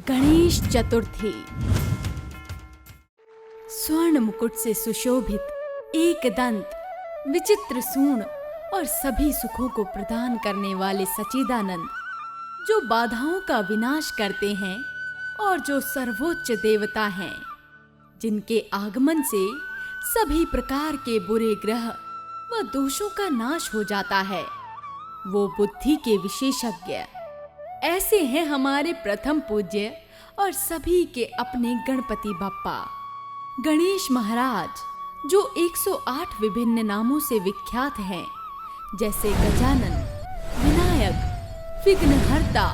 गणेश चतुर्थी। स्वर्ण मुकुट से सुशोभित, एक दंत, विचित्र सूंड और सभी सुखों को प्रदान करने वाले सच्चिदानंद, जो बाधाओं का विनाश करते हैं और जो सर्वोच्च देवता हैं, जिनके आगमन से सभी प्रकार के बुरे ग्रह व दोषों का नाश हो जाता है, वो बुद्धि के विशेषज्ञ। ऐसे हैं हमारे प्रथम पूज्य और सभी के अपने गणपति बप्पा गणेश महाराज, जो 108 विभिन्न नामों से विख्यात हैं, जैसे गजानन, विनायक, विघ्नहर्ता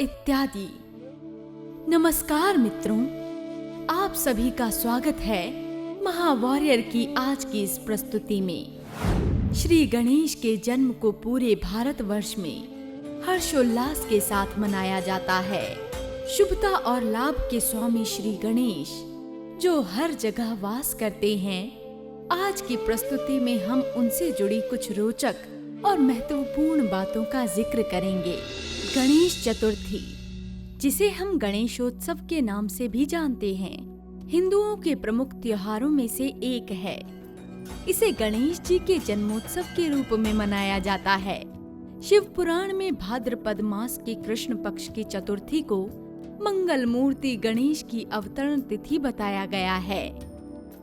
इत्यादि। नमस्कार मित्रों, आप सभी का स्वागत है महावॉरियर की आज की इस प्रस्तुति में। श्री गणेश के जन्म को पूरे भारतवर्ष में हर्षोल्लास के साथ मनाया जाता है। शुभता और लाभ के स्वामी श्री गणेश, जो हर जगह वास करते हैं, आज की प्रस्तुति में हम उनसे जुड़ी कुछ रोचक और महत्वपूर्ण बातों का जिक्र करेंगे। गणेश चतुर्थी, जिसे हम गणेशोत्सव के नाम से भी जानते हैं, हिंदुओं के प्रमुख त्योहारों में से एक है। इसे गणेश जी के जन्मोत्सव के रूप में मनाया जाता है। शिव पुराण में भाद्रपद मास के कृष्ण पक्ष की चतुर्थी को मंगल मूर्ति गणेश की अवतरण तिथि बताया गया है।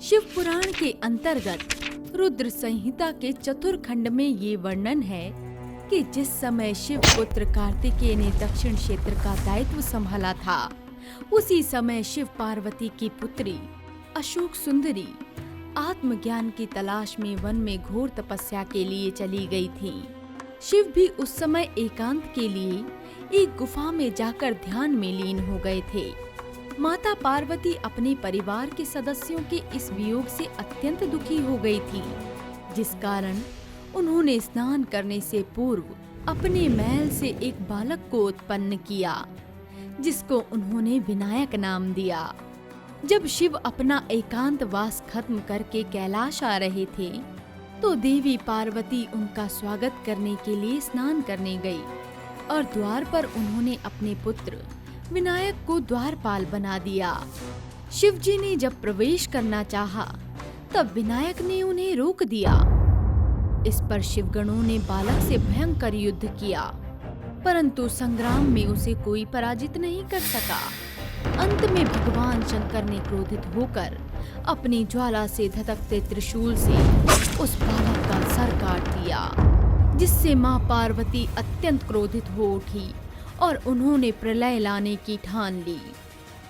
शिव पुराण के अंतर्गत रुद्र संहिता के चतुर्खंड में ये वर्णन है कि जिस समय शिव पुत्र कार्तिकेय ने दक्षिण क्षेत्र का दायित्व संभाला था, उसी समय शिव पार्वती की पुत्री अशोक सुंदरी आत्मज्ञान की तलाश में वन में घोर तपस्या के लिए चली गई थी। शिव भी उस समय एकांत के लिए एक गुफा में जाकर ध्यान में लीन हो गए थे। माता पार्वती अपने परिवार के सदस्यों के इस वियोग से अत्यंत दुखी हो गई थी, जिस कारण उन्होंने स्नान करने से पूर्व अपने महल से एक बालक को उत्पन्न किया, जिसको उन्होंने विनायक नाम दिया। जब शिव अपना एकांत वास खत्म करके कैलाश आ रहे थे, तो देवी पार्वती उनका स्वागत करने के लिए स्नान करने गई और द्वार पर उन्होंने अपने पुत्र विनायक को द्वारपाल बना दिया। शिव जी ने जब प्रवेश करना चाहा, तब विनायक ने उन्हें रोक दिया। इस पर शिवगणों ने बालक से भयंकर युद्ध किया, परंतु संग्राम में उसे कोई पराजित नहीं कर सका। अंत में भगवान शंकर ने क्रोधित होकर अपनी ज्वाला से धधकते त्रिशूल से उस बालक का सर काट दिया, जिससे मां पार्वती अत्यंत क्रोधित हो उठी और उन्होंने प्रलय लाने की ठान ली।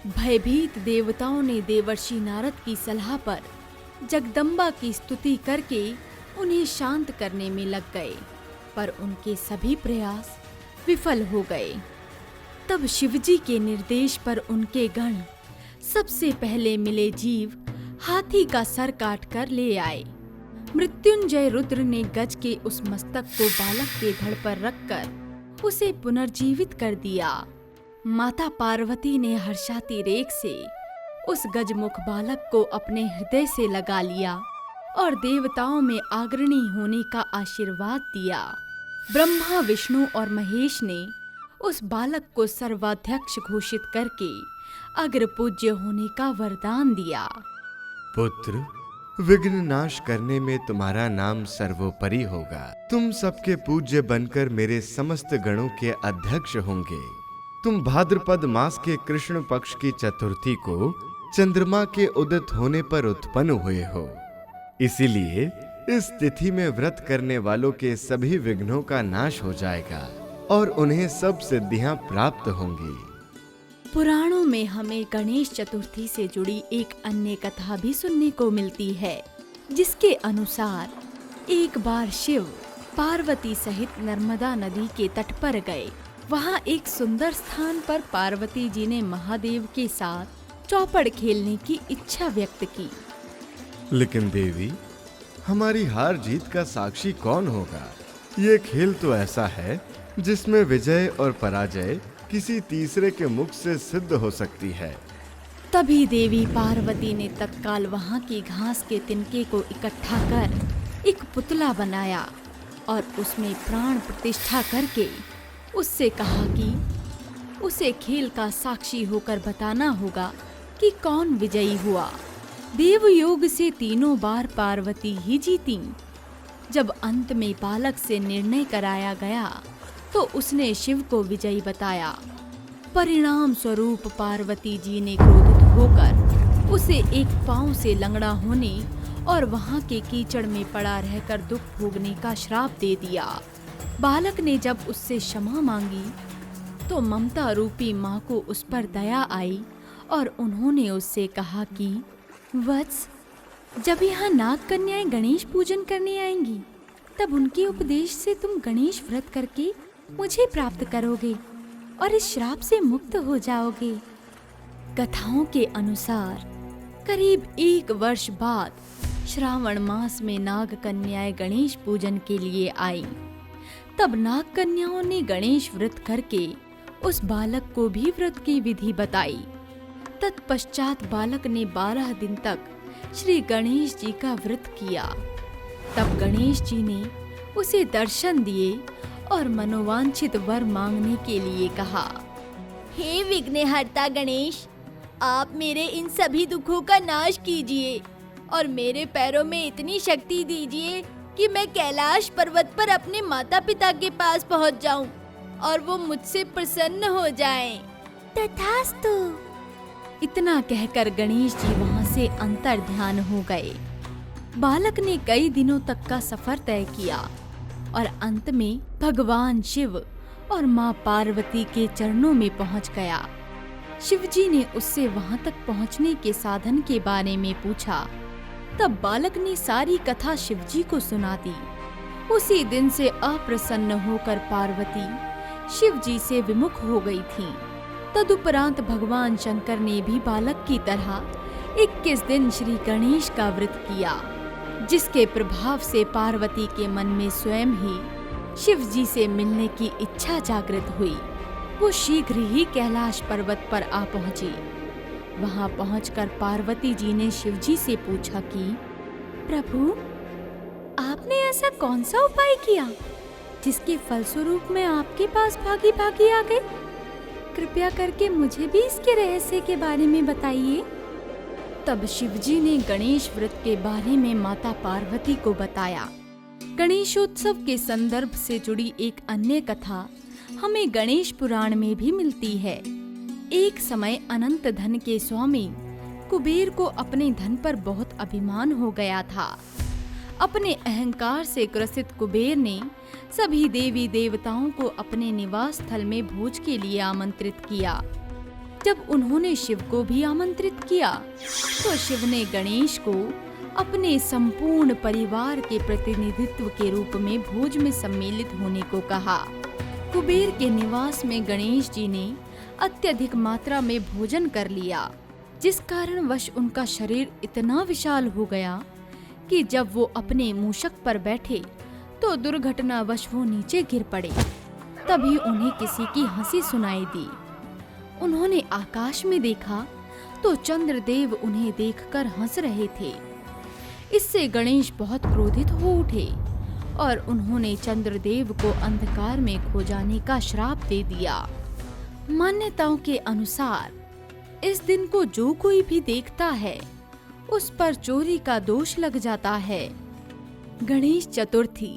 भयभीत देवताओं ने देवर्षि नारद की सलाह पर जगदम्बा की स्तुति करके उन्हें शांत करने में लग गए, पर उनके सभी प्रयास विफल हो गए। तब शिवजी के निर्देश पर उनके गण सबसे पहले मिले जीव हाथी का सर काट कर ले आए। मृत्युंजय रुद्र ने गज के उस मस्तक को बालक के धड़ पर रखकर उसे पुनर्जीवित कर दिया। माता पार्वती ने हर्षातिरेक से उस गजमुख बालक को अपने हृदय से लगा लिया और देवताओं में अग्रणी होने का आशीर्वाद दिया। ब्रह्मा, विष्णु और महेश ने उस बालक को सर्वाध्यक्ष घोषित करके अग्र पूज्य होने का वरदान दिया। पुत्र, विघ्न नाश करने में तुम्हारा नाम सर्वोपरि होगा। तुम सबके पूज्य बनकर मेरे समस्त गणों के अध्यक्ष होंगे। तुम भाद्रपद मास के कृष्ण पक्ष की चतुर्थी को चंद्रमा के उदित होने पर उत्पन्न हुए हो, इसीलिए इस तिथि में व्रत करने वालों के सभी विघ्नों का नाश हो जाएगा और उन्हें सब सिद्धियां प्राप्त होंगी। पुराणों में हमें गणेश चतुर्थी से जुड़ी एक अन्य कथा भी सुनने को मिलती है, जिसके अनुसार एक बार शिव पार्वती सहित नर्मदा नदी के तट पर गए। वहाँ एक सुंदर स्थान पर पार्वती जी ने महादेव के साथ चौपड़ खेलने की इच्छा व्यक्त की। लेकिन देवी, हमारी हार जीत का साक्षी कौन होगा? ये खेल तो ऐसा है जिसमें विजय और पराजय किसी तीसरे के मुख से सिद्ध हो सकती है। तभी देवी पार्वती ने तत्काल वहाँ की घास के तिनके को इकट्ठा कर एक पुतला बनाया और उसमें प्राण प्रतिष्ठा करके उससे कहा कि उसे खेल का साक्षी होकर बताना होगा कि कौन विजयी हुआ। देवयोग से 3 बार पार्वती ही जीती। जब अंत में बालक से निर्णय कराया गया तो उसने शिव को विजयी बताया। परिणाम स्वरूप पार्वती जी ने क्रोधित होकर उसे एक पांव से लंगड़ा होने और वहां के कीचड़ में पड़ा रहकर दुख भोगने का श्राप दे दिया। बालक ने जब उससे क्षमा मांगी तो ममता रूपी माँ को उस पर दया आई और उन्होंने उससे कहा कि वत्स, जब यहाँ नाग कन्याएं गणेश पूजन करने आएंगी तब उनके उपदेश से तुम गणेश व्रत करके मुझे प्राप्त करोगे और इस श्राप से मुक्त हो जाओगे। कथाओं के अनुसार करीब 1 वर्ष बाद श्रावण मास में नाग कन्याएं गणेश पूजन के लिए आईं। तब नाग कन्याओं ने गणेश व्रत करके उस बालक को भी व्रत की विधि बताई। तत्पश्चात बालक ने 12 दिन तक श्री गणेश जी का व्रत किया। तब गणेश जी ने उसे दर्शन दिए और मनोवांछित वर मांगने के लिए कहा। हे विघ्नहर्ता गणेश, आप मेरे इन सभी दुखों का नाश कीजिए और मेरे पैरों में इतनी शक्ति दीजिए कि मैं कैलाश पर्वत पर अपने माता पिता के पास पहुंच जाऊं और वो मुझसे प्रसन्न हो जाएं। तथास्तु। इतना कहकर गणेश जी वहां से अंतर ध्यान हो गए। बालक ने कई दिनों तक का सफर तय किया और अंत में भगवान शिव और माँ पार्वती के चरणों में पहुंच गया। शिवजी ने उससे वहां तक पहुंचने के साधन के बारे में पूछा। तब बालक ने सारी कथा शिवजी को सुना दी। उसी दिन से अप्रसन्न होकर पार्वती शिवजी से विमुख हो गई थी। तदुपरांत भगवान शंकर ने भी बालक की तरह 21 दिन श्री गणेश का व्रत किया, जिसके प्रभाव से पार्वती के मन में स्वयं ही शिव जी से मिलने की इच्छा जागृत हुई। वो शीघ्र ही कैलाश पर्वत पर आ पहुंची। वहां पहुंचकर पार्वती जी ने शिव जी से पूछा कि प्रभु, आपने ऐसा कौन सा उपाय किया जिसके फलस्वरूप मैं आपके पास भागी भागी आ गई? कृपया करके मुझे भी इसके रहस्य के बारे में बताइए। तब शिवजी ने गणेश व्रत के बारे में माता पार्वती को बताया। गणेशोत्सव के संदर्भ से जुड़ी एक अन्य कथा हमें गणेश पुराण में भी मिलती है। एक समय अनंत धन के स्वामी कुबेर को अपने धन पर बहुत अभिमान हो गया था। अपने अहंकार से ग्रसित कुबेर ने सभी देवी देवताओं को अपने निवास स्थल में भोज के लिए आमंत्रित किया। जब उन्होंने शिव को भी आमंत्रित किया तो शिव ने गणेश को अपने संपूर्ण परिवार के प्रतिनिधित्व के रूप में भोज में सम्मिलित होने को कहा। कुबेर के निवास में गणेश जी ने अत्यधिक मात्रा में भोजन कर लिया, जिस कारणवश उनका शरीर इतना विशाल हो गया कि जब वो अपने मूषक पर बैठे तो दुर्घटनावश वो नीचे गिर पड़े। तभी उन्हें किसी की हंसी सुनाई दी। उन्होंने आकाश में देखा तो चंद्रदेव उन्हें देखकर हंस रहे थे। इससे गणेश बहुत क्रोधित हो उठे और उन्होंने चंद्रदेव को अंधकार में खो जाने का श्राप दे दिया। मान्यताओं के अनुसार इस दिन को जो कोई भी देखता है उस पर चोरी का दोष लग जाता है। गणेश चतुर्थी,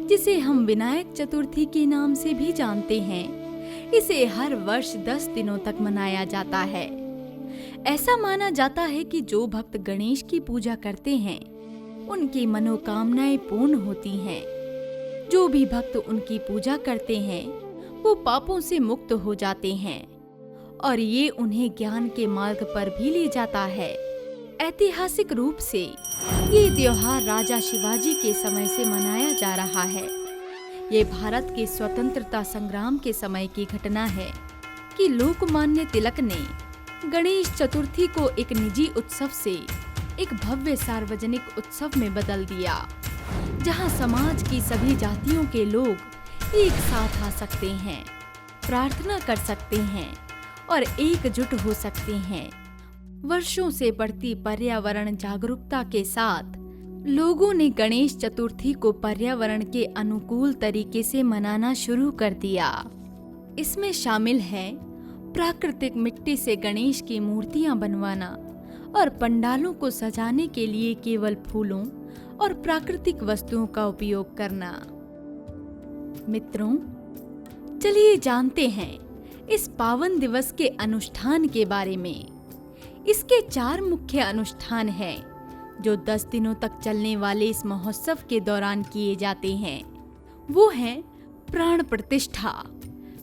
जिसे हम विनायक चतुर्थी के नाम से भी जानते हैं, इसे हर वर्ष 10 दिनों तक मनाया जाता है। ऐसा माना जाता है कि जो भक्त गणेश की पूजा करते हैं उनकी मनोकामनाएं पूर्ण होती हैं। जो भी भक्त उनकी पूजा करते हैं वो पापों से मुक्त हो जाते हैं और ये उन्हें ज्ञान के मार्ग पर भी ले जाता है। ऐतिहासिक रूप से ये त्योहार राजा शिवाजी के समय से मनाया जा रहा है। ये भारत के स्वतंत्रता संग्राम के समय की घटना है कि लोकमान्य तिलक ने गणेश चतुर्थी को एक निजी उत्सव से एक भव्य सार्वजनिक उत्सव में बदल दिया, जहां समाज की सभी जातियों के लोग एक साथ आ सकते हैं, प्रार्थना कर सकते हैं और एकजुट हो सकते हैं। वर्षों से बढ़ती पर्यावरण जागरूकता के साथ लोगों ने गणेश चतुर्थी को पर्यावरण के अनुकूल तरीके से मनाना शुरू कर दिया। इसमें शामिल है प्राकृतिक मिट्टी से गणेश की मूर्तियां बनवाना और पंडालों को सजाने के लिए केवल फूलों और प्राकृतिक वस्तुओं का उपयोग करना। मित्रों, चलिए जानते हैं इस पावन दिवस के अनुष्ठान के बारे में। इसके 4 मुख्य अनुष्ठान हैं जो 10 दिनों तक चलने वाले इस महोत्सव के दौरान किए जाते हैं। वो हैं प्राण प्रतिष्ठा,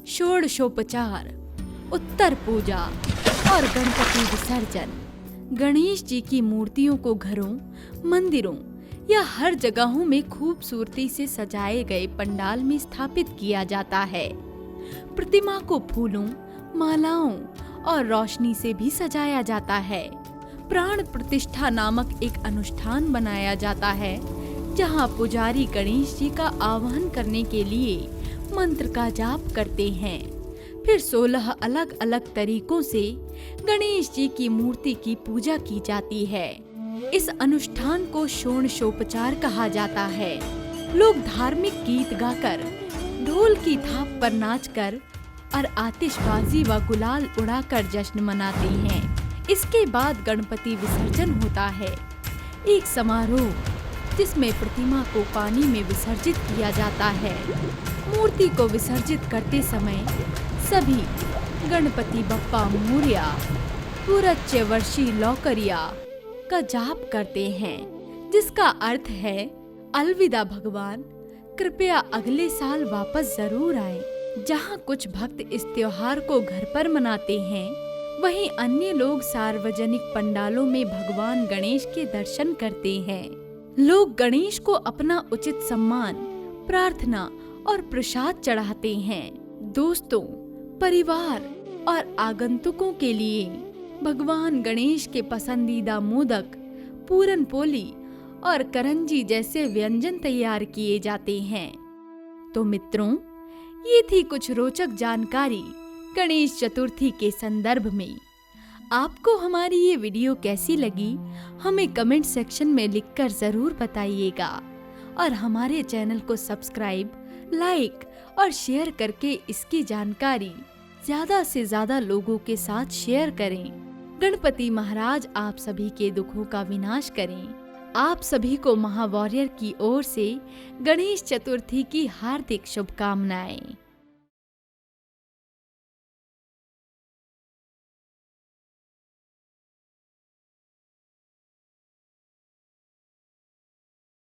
षोडशोपचार, उत्तर पूजा और गणपति विसर्जन। गणेश जी की मूर्तियों को घरों, मंदिरों या हर जगहों में खूबसूरती से सजाए गए पंडाल में स्थापित किया जाता है। प्रतिमा को फूलों, मालाओं और रोशनी से भी सजाया जाता है। प्राण प्रतिष्ठा नामक एक अनुष्ठान बनाया जाता है जहां पुजारी गणेश जी का आवाहन करने के लिए मंत्र का जाप करते हैं। फिर 16 अलग अलग तरीकों से गणेश जी की मूर्ति की पूजा की जाती है। इस अनुष्ठान को षोडशोपचार कहा जाता है। लोग धार्मिक गीत गाकर, ढोल की थाप पर नाचकर और आतिशबाजी व गुलाल उड़ाकर जश्न मनाते हैं। इसके बाद गणपति विसर्जन होता है, एक समारोह जिसमें प्रतिमा को पानी में विसर्जित किया जाता है। मूर्ति को विसर्जित करते समय सभी गणपति बप्पा मोरया, पुरच्चे वर्षी लौकरिया का जाप करते हैं, जिसका अर्थ है अलविदा भगवान, कृपया अगले साल वापस जरूर आए। जहाँ कुछ भक्त इस त्योहार को घर पर मनाते हैं, वहीं अन्य लोग सार्वजनिक पंडालों में भगवान गणेश के दर्शन करते हैं। लोग गणेश को अपना उचित सम्मान, प्रार्थना और प्रसाद चढ़ाते हैं। दोस्तों, परिवार और आगंतुकों के लिए भगवान गणेश के पसंदीदा मोदक, पूरन पोली और करंजी जैसे व्यंजन तैयार किए जाते हैं। तो मित्रों, ये थी कुछ रोचक जानकारी गणेश चतुर्थी के संदर्भ में। आपको हमारी ये वीडियो कैसी लगी, हमें कमेंट सेक्शन में लिखकर जरूर बताइएगा और हमारे चैनल को सब्सक्राइब, लाइक और शेयर करके इसकी जानकारी ज्यादा से ज्यादा लोगों के साथ शेयर करें। गणपति महाराज आप सभी के दुखों का विनाश करें। आप सभी को महावॉरियर की ओर से गणेश चतुर्थी की हार्दिक शुभकामनाएं।